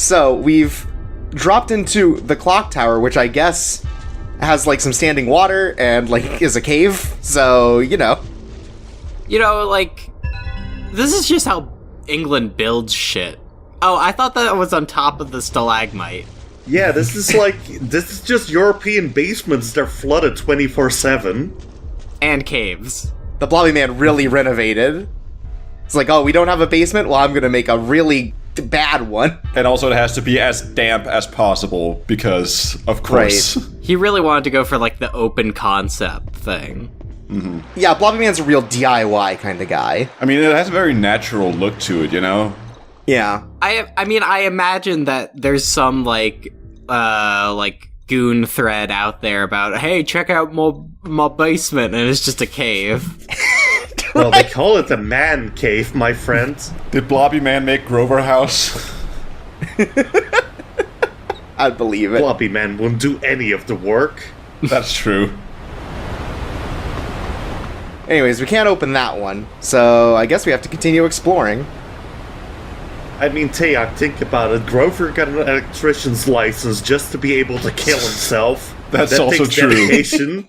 so we've dropped into the clock tower, which I guess has, like, some standing water and, like, is a cave, so, you know. You know, like, this is just how England builds shit. Oh, I thought that was on top of the stalagmite. Yeah, this is just European basements that are flooded 24/7. And caves. The Blobby Man really renovated. It's like, oh, we don't have a basement? Well, I'm gonna make a really bad one. And also it has to be as damp as possible, because, of course. Right. He really wanted to go for, like, the open concept thing. Mm-hmm. Yeah, Blobby Man's a real DIY kind of guy. I mean, it has a very natural look to it, you know? Yeah. I mean, I imagine that there's some, like, goon thread out there about, hey, check out my basement, and it's just a cave. Well, they call it a man cave, my friend. Did Blobby Man make Grover House? I'd believe it. Blobby Man wouldn't do any of the work. That's true. Anyways, we can't open that one, so I guess we have to continue exploring. I mean, Taeyok, think about it. Grover got an electrician's license just to be able to kill himself. That's that also takes true. Dedication.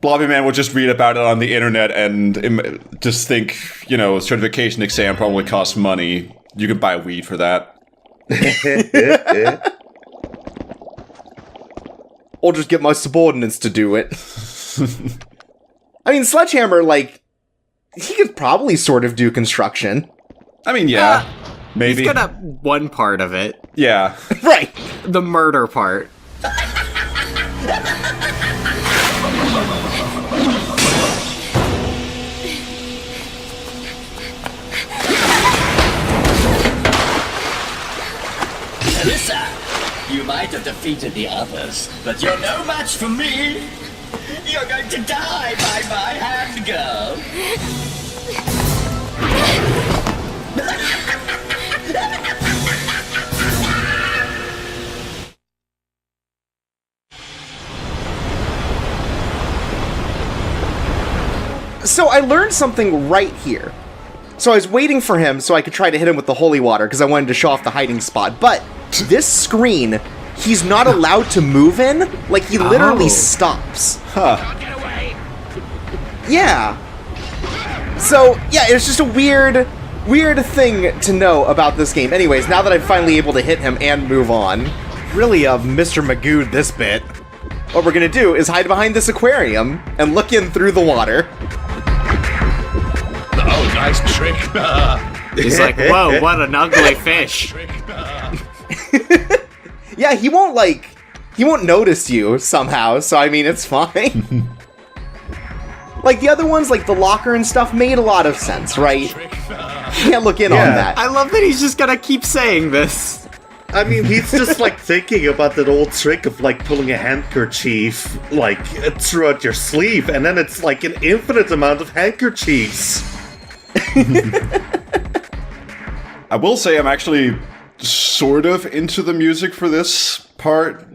Blobby Man would just read about it on the internet and just think, you know, a certification exam probably costs money. You can buy weed for that. Or just get my subordinates to do it. I mean, Sledgehammer, like, he could probably sort of do construction. I mean, yeah, maybe. He's good at one part of it. Yeah. Right. The murder part. Alyssa, you might have defeated the others, but you're no match for me. You're going to die by my hand, girl. So I learned something right here. So I was waiting for him so I could try to hit him with the holy water because I wanted to show off the hiding spot. But this screen, he's not allowed to move in. Like, he literally stops. Huh. Yeah. So, yeah, it's just a weird thing to know about this game. Anyways, now that I'm finally able to hit him and move on, really, Mr. Magoo this bit, what we're gonna do is hide behind this aquarium and look in through the water. Oh, nice trick. He's like, whoa, what an ugly fish. Yeah, he won't notice you somehow, so I mean, it's fine. Like, the other ones, like the locker and stuff, made a lot of sense, right? You can't look in on that. I love that he's just gonna keep saying this. I mean, he's just, like, thinking about that old trick of, like, pulling a handkerchief, like, throughout your sleeve, and then it's, like, an infinite amount of handkerchiefs. I will say I'm actually sort of into the music for this part.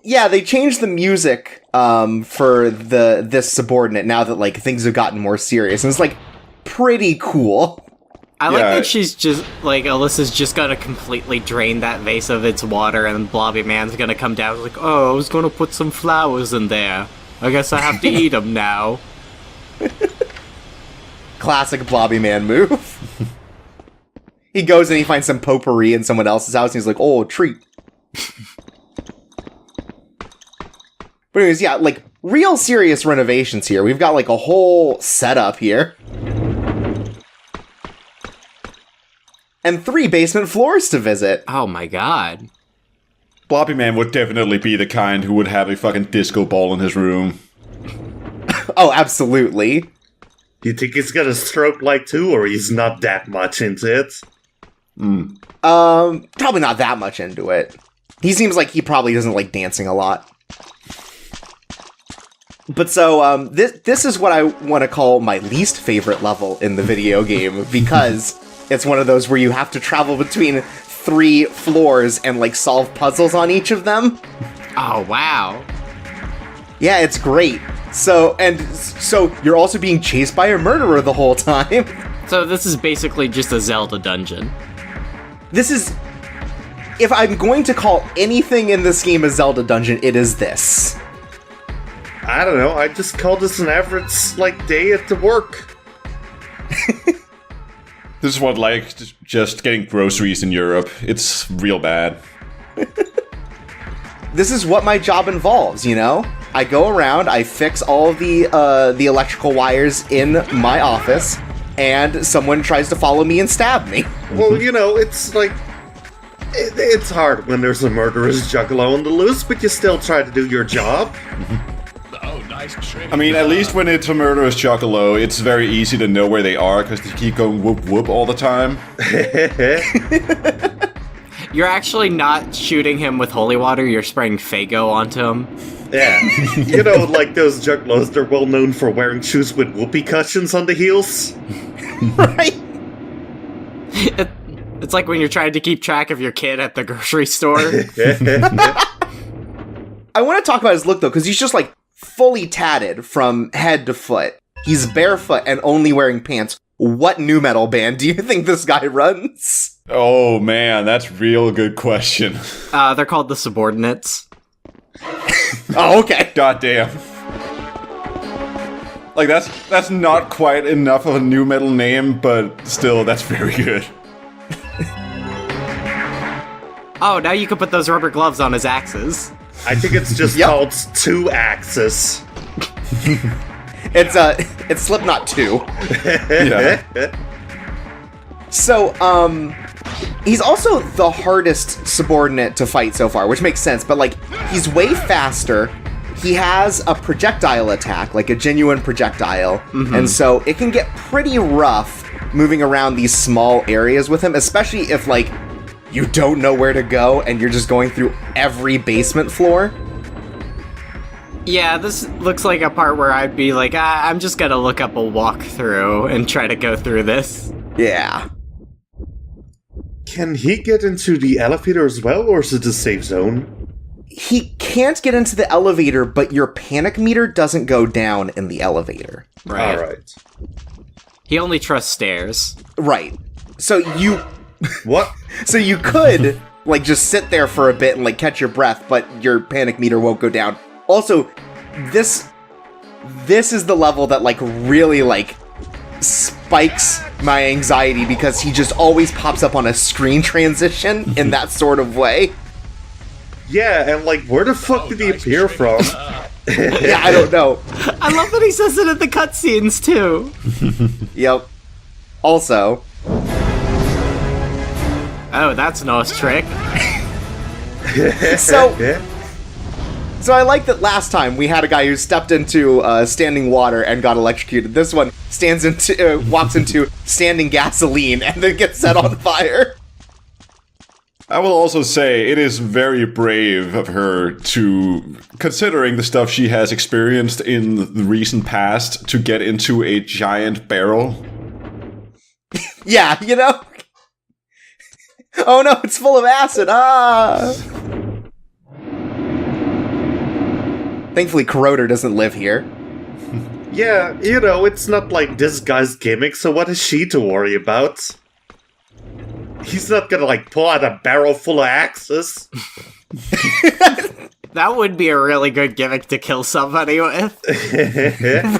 Yeah, they changed the music for this Subordinate now that, like, things have gotten more serious, and it's, like, pretty cool. I like that she's just, like, Alyssa's just gonna completely drain that vase of its water, and Blobby Man's gonna come down like, oh, I was gonna put some flowers in there. I guess I have to eat them now. Classic Blobby Man move. He goes and he finds some potpourri in someone else's house, and he's like, oh, a treat. But anyways, yeah, like, real serious renovations here. We've got, like, a whole setup here. And 3 basement floors to visit. Oh my god. Blobby Man would definitely be the kind who would have a fucking disco ball in his room. Oh, absolutely. Do you think he's got a stroke like too, or he's not that much into it? Probably not that much into it. He seems like he probably doesn't like dancing a lot. But so, this is what I want to call my least favorite level in the video game, because it's one of those where you have to travel between 3 floors and, like, solve puzzles on each of them. Oh, wow. Yeah, it's great. So you're also being chased by a murderer the whole time. So this is basically just a Zelda dungeon. This is... If I'm going to call anything in this game a Zelda dungeon, it is this. I don't know, I just call this an average, like, day at the work. This is what, like, just getting groceries in Europe. It's real bad. This is what my job involves, you know? I go around, I fix all of the electrical wires in my office, and someone tries to follow me and stab me. Well, you know, it's like... It's hard when there's a murderous juggalo on the loose, but you still try to do your job. Oh, nice trick. I mean, at least when it's a murderous juggalo, it's very easy to know where they are, because they keep going whoop whoop all the time. You're actually not shooting him with holy water, you're spraying Fago onto him. Yeah. You know, like those juggalos, they're well known for wearing shoes with whoopee cushions on the heels. Right? It's like when you're trying to keep track of your kid at the grocery store. I want to talk about his look, though, because he's just, like, fully tatted from head to foot. He's barefoot and only wearing pants. What nu metal band do you think this guy runs? Oh man, that's real good question. They're called the Subordinates. Oh, okay. God damn. Like, that's not quite enough of a new metal name, but still, that's very good. Oh, now you can put those rubber gloves on his axes. I think it's just called 2 Axis. It's Slipknot 2. Yeah. So, he's also the hardest subordinate to fight so far, which makes sense, but, like, he's way faster. He has a projectile attack, like a genuine projectile, and so it can get pretty rough moving around these small areas with him, especially if, like, you don't know where to go and you're just going through every basement floor. Yeah, this looks like a part where I'd be like, I'm just gonna look up a walkthrough and try to go through this. Yeah. Can he get into the elevator as well, or is it a safe zone? He can't get into the elevator, but your panic meter doesn't go down in the elevator. Right. Alright. He only trusts stairs. Right. So you... What? So you could, like, just sit there for a bit and, like, catch your breath, but your panic meter won't go down. Also, this is the level that, like, really, like, spikes my anxiety because he just always pops up on a screen transition in that sort of way. Yeah, and, like, where the fuck did he appear from? Yeah, I don't know. I love that he says it in the cutscenes, too. Yep. Also... Oh, that's a nice trick. So I like that last time we had a guy who stepped into standing water and got electrocuted. This one walks into standing gasoline and then gets set on fire. I will also say it is very brave of her to, considering the stuff she has experienced in the recent past, to get into a giant barrel. Yeah, you know? Oh no, it's full of acid! Ah! Thankfully, Corroder doesn't live here. Yeah, you know, it's not like this guy's gimmick, so what is she to worry about? He's not gonna, like, pull out a barrel full of axes. That would be a really good gimmick to kill somebody with.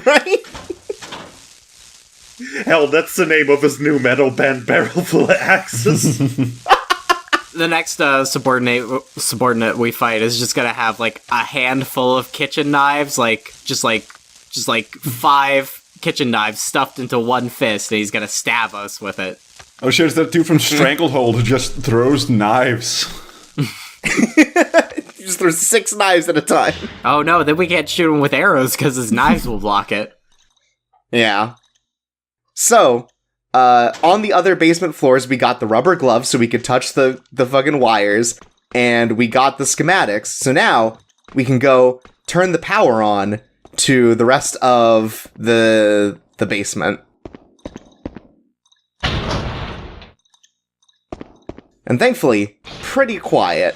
Right? Hell, that's the name of his new metal band, Barrel Full of Axes. The next subordinate we fight is just gonna have, like, a handful of kitchen knives, just 5 kitchen knives stuffed into one fist, and he's gonna stab us with it. Oh shit, it's that dude from Stranglehold who just throws knives. He just throws 6 knives at a time. Oh no, then we can't shoot him with arrows because his knives will block it. Yeah. So, on the other basement floors, we got the rubber gloves so we could touch the fucking wires, and we got the schematics. So now, we can go turn the power on to the rest of the basement. And thankfully, pretty quiet.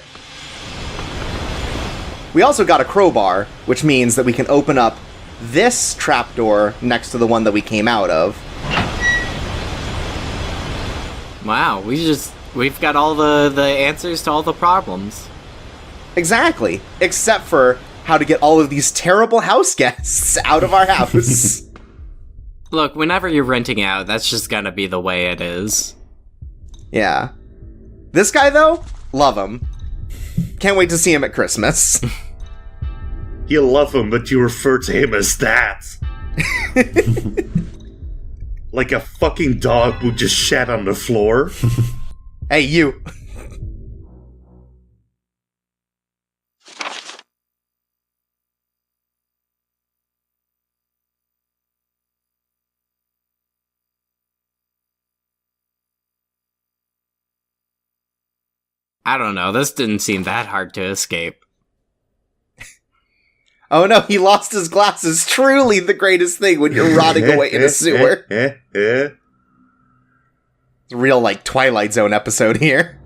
We also got a crowbar, which means that we can open up this trapdoor next to the one that we came out of. Wow, we We've got all the answers to all the problems. Exactly. Except for how to get all of these terrible house guests out of our house. Look, whenever you're renting out, that's just gonna be the way it is. Yeah. This guy, though, love him. Can't wait to see him at Christmas. You love him, but you refer to him as that. Like a fucking dog who just shat on the floor. Hey, you. I don't know, this didn't seem that hard to escape. Oh no, he lost his glasses. Truly the greatest thing when you're rotting away in a sewer. It's a real, like, Twilight Zone episode here.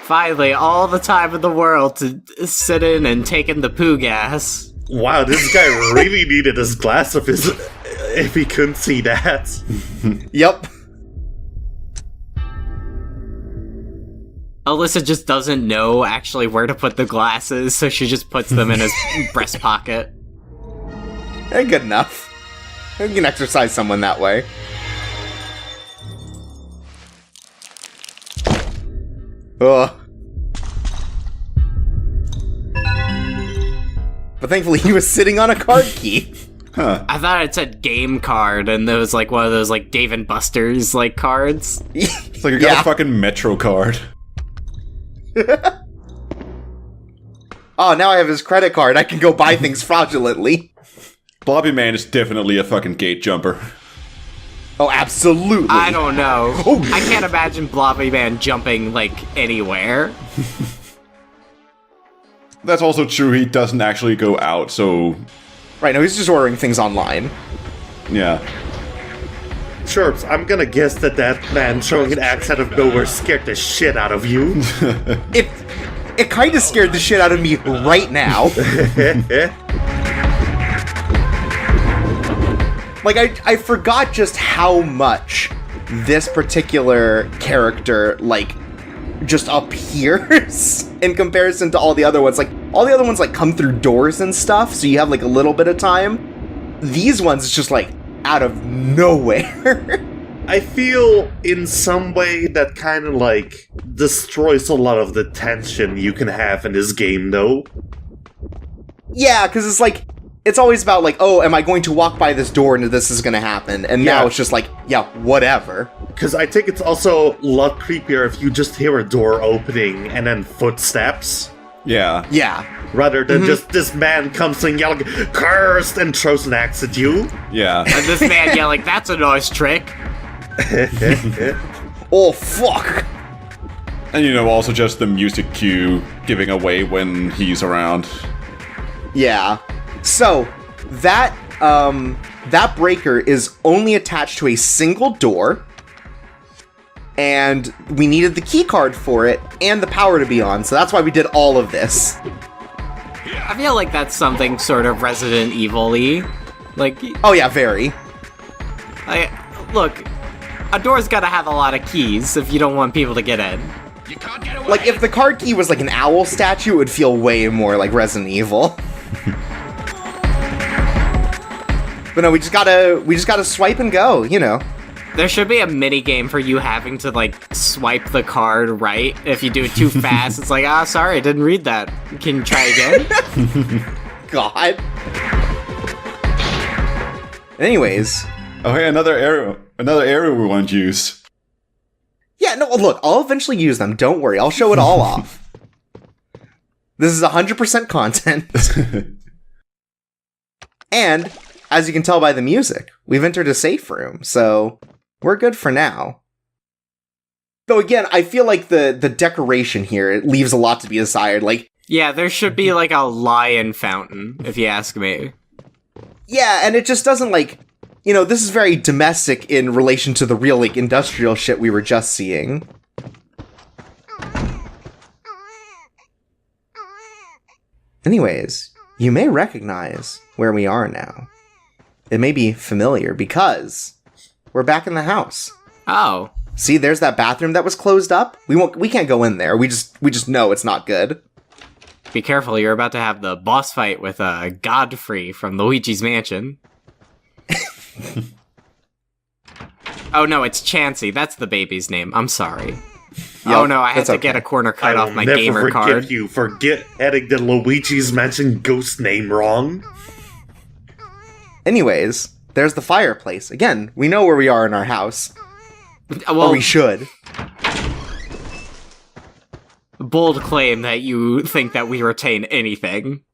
Finally, all the time in the world to sit in and take in the poo gas. Wow, this guy really needed his glass if he couldn't see that. Yep. Alyssa just doesn't know actually where to put the glasses, so she just puts them in his breast pocket. They're good enough. You can exercise someone that way. Ugh. But thankfully he was sitting on a card key. Huh. I thought it said game card, and there was like one of those like Dave and Buster's like cards. It's like you got a fucking Metro card. Oh, now I have his credit card. I can go buy things fraudulently. Blobby Man is definitely a fucking gate jumper. Oh, absolutely. I don't know. I can't imagine Blobby Man jumping like anywhere. That's also true, he doesn't actually go out, so... Right, no, he's just ordering things online. Yeah. Chirps, I'm gonna guess that man throwing an axe out of nowhere scared the shit out of you. It kind of scared the shit out of me right now. Like, I forgot just how much this particular character, like, just appears in comparison to all the other ones. Like, all the other ones, like, come through doors and stuff, so you have, like, a little bit of time. These ones, it's just, like, out of nowhere. I feel in some way that kind of like destroys a lot of the tension you can have in this game, though. Yeah, because it's like, it's always about like, oh, am I going to walk by this door and this is going to happen? And now it's just like, yeah, whatever. Because I think it's also a lot creepier if you just hear a door opening and then footsteps. Yeah. Yeah. Rather than just this man comes in yelling, cursed, and throws an axe at you. Yeah. And this man yelling, that's a nice trick. Oh, fuck. And you know, also just the music cue giving away when he's around. Yeah. So, that breaker is only attached to a single door, and we needed the key card for it and the power to be on, so that's why we did all of this. I feel like that's something sort of Resident Evil-y. Like, Oh yeah, very. look, a door's gotta have a lot of keys if you don't want people to get in. You can't get away. Like, if the card key was like an owl statue, it would feel way more like Resident Evil. But no, we just gotta swipe and go, you know. There should be a mini game for you having to like swipe the card right. If you do it too fast, it's like, sorry, I didn't read that. Can you try again? God. Anyways. Oh hey, another arrow we won't use. Yeah, no, look, I'll eventually use them. Don't worry, I'll show it all off. This is 100% content. And, as you can tell by the music, we've entered a safe room, so we're good for now. Though again, I feel like the decoration here, it leaves a lot to be desired. Like, Yeah, there should be like a lion fountain, if you ask me. yeah, and it just doesn't like, you know, this is very domestic in relation to the real, like, industrial shit we were just seeing. Anyways, you may recognize where we are now. It may be familiar because we're back in the house. Oh, See, there's that bathroom that was closed up. We can't go in there. We just know it's not good. Be careful, you're about to have the boss fight with Godfrey from Luigi's Mansion. Oh no, it's Chansey. That's the baby's name. I'm sorry. Oh no, I had to get a corner cut off my gamer card. I will never forgive you for getting the Luigi's Mansion ghost name wrong. Anyways, there's the fireplace. Again, we know where we are in our house. Well, or we should. Bold claim that you think that we retain anything.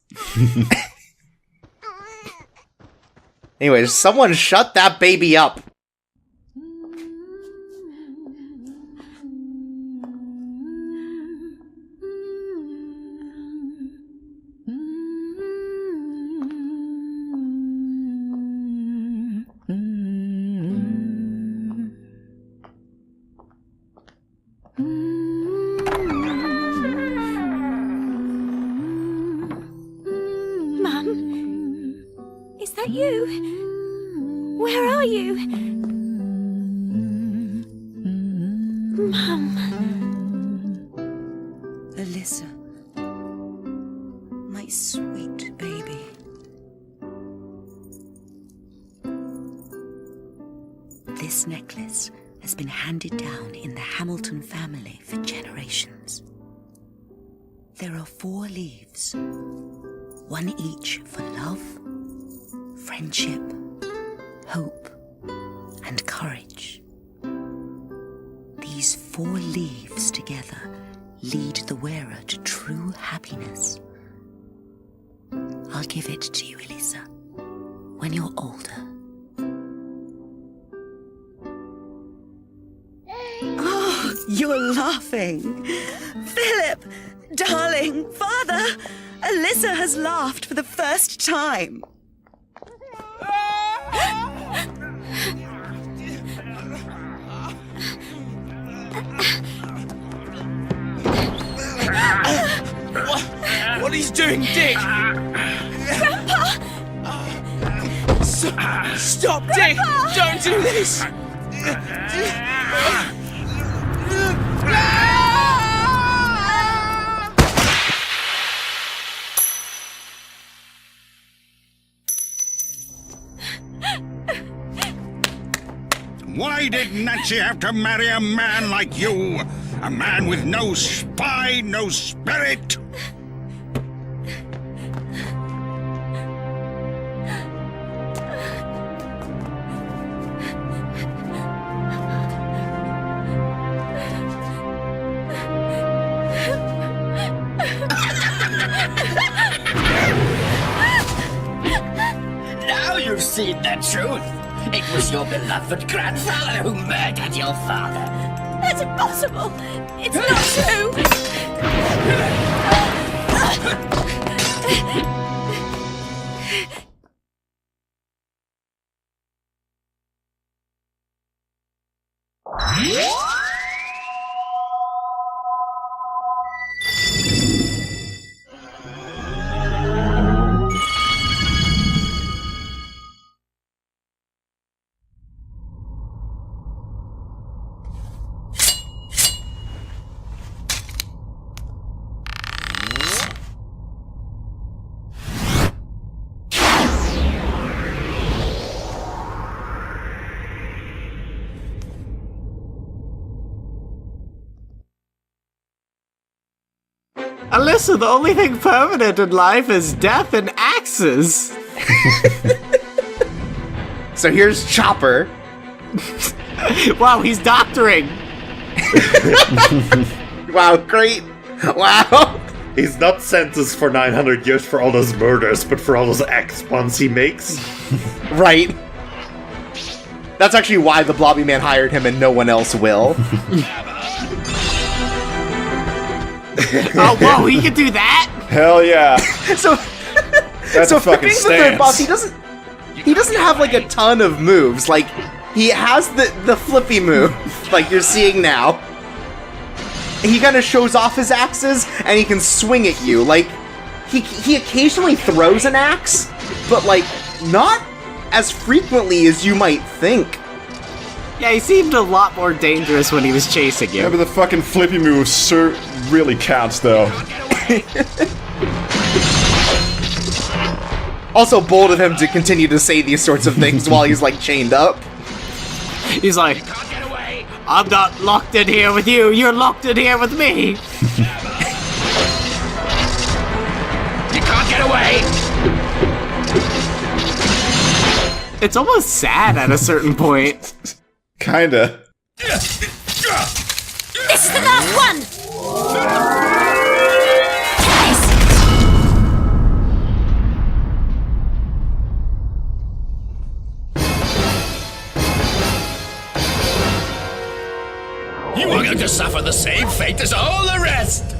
Anyways, someone shut that baby up. Is that you? Where are you? Mum. Alyssa. My sweet baby. This necklace has been handed down in the Hamilton family for generations. There are 4 leaves, one each for love, friendship, hope, and courage. These 4 leaves together lead the wearer to true happiness. I'll give it to you, Alyssa, when you're older. Oh, you're laughing. Philip, darling, father, Alyssa has laughed for the first time. What he's doing, Dick? Grandpa! Stop, Dick! Don't do this! Why did Nancy have to marry a man like you? A man with no spine, no spirit? Now you've seen the truth. It was your beloved grandfather who murdered your father. That's impossible! It's not true! Alyssa, the only thing permanent in life is death and axes. So here's Chopper. Wow, he's doctoring. Wow, great. Wow. He's not sentenced for 900 years for all those murders, but for all those axe puns he makes. Right. That's actually why the Blobby Man hired him and no one else will. Oh, whoa, he can do that? Hell yeah. So, That's a fucking being the third boss, stance. he doesn't have like a ton of moves. Like, he has the flippy move, like you're seeing now. He kind of shows off his axes, and he can swing at you. Like, he occasionally throws an axe, but like not as frequently as you might think. Yeah, he seemed a lot more dangerous when he was chasing you. Yeah, but the fucking flippy moves really counts, though. Also bold of him to continue to say these sorts of things while he's, like, chained up. He's like, I'm not locked in here with you, you're locked in here with me! You can't get away! It's almost sad at a certain point. Kinda. This is the last one! You are going to suffer the same fate as all the rest!